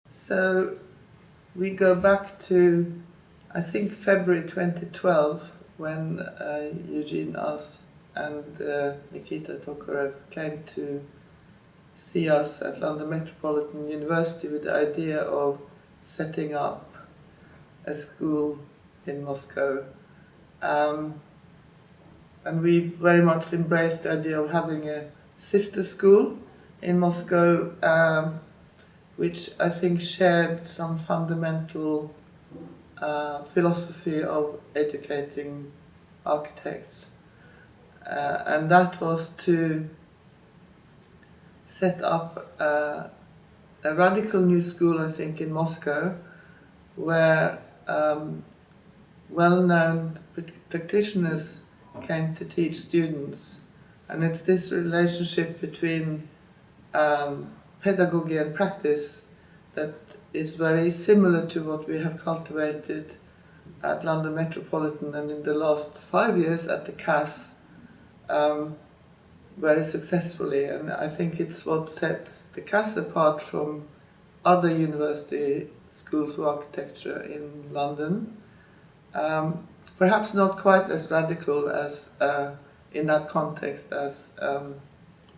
So we go back to, I think, February 2012, when Eugene Us and Nikita Tokarev came to see us at London Metropolitan University with the idea of setting up a school in Moscow. And we very much embraced the idea of having a sister school in Moscow, which I think shared some fundamental philosophy of educating architects. And that was to set up a radical new school, I think, in Moscow, where well-known practitioners came to teach students. And it's this relationship between pedagogy and practice that is very similar to what we have cultivated at London Metropolitan and in the last 5 years at the CAS very successfully. And I think it's what sets the CAS apart from other university schools of architecture in London. Perhaps not quite as radical as in that context as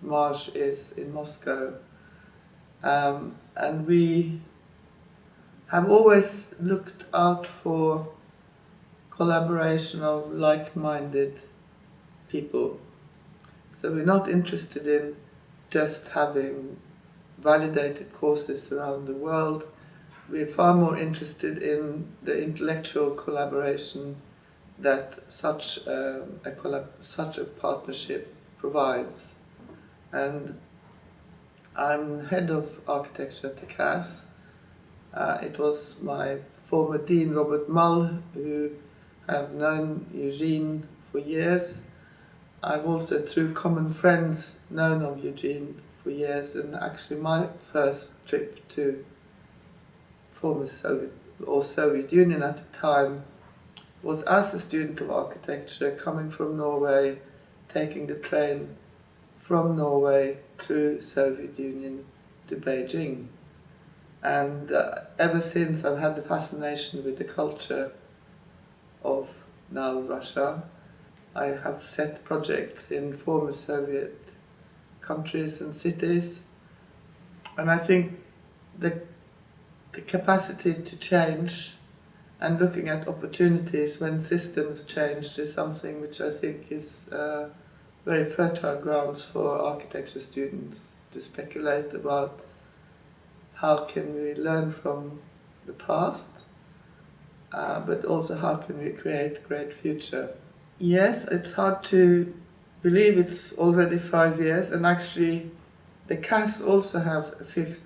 MARSH is in Moscow. And we have always looked out for collaboration of like-minded people. So we're not interested in just having validated courses around the world. We're far more interested in the intellectual collaboration that such a partnership provides. And I'm head of architecture at the CAS. It was my former dean, Robert Mull, who have known Eugene for years. I've also, through common friends, known of Eugene for years, and actually my first trip to former Soviet Union at the time was as a student of architecture, coming from Norway, taking the train from Norway through Soviet Union to Beijing. And ever since, I've had the fascination with the culture of now Russia. I have set projects in former Soviet countries and cities. And I think the capacity to change and looking at opportunities when systems changed is something which I think is very fertile grounds for architecture students to speculate about how can we learn from the past, but also how can we create a great future. Yes, it's hard to believe it's already 5 years, and actually the CAS also have a 5th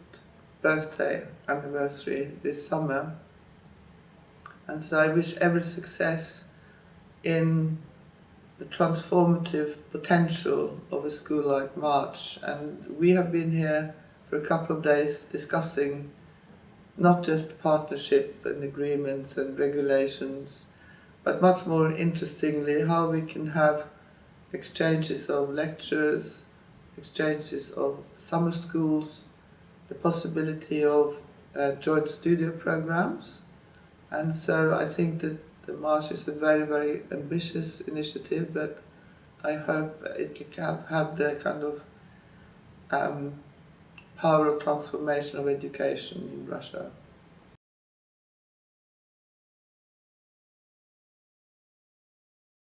birthday anniversary this summer. And so I wish every success in the transformative potential of a school like MARSH. And we have been here for a couple of days discussing not just partnership and agreements and regulations, but much more interestingly, how we can have exchanges of lecturers, exchanges of summer schools, the possibility of joint studio programs. And so I think that the MARSH is a very, very ambitious initiative, but I hope it can have the kind of power of transformation of education in Russia.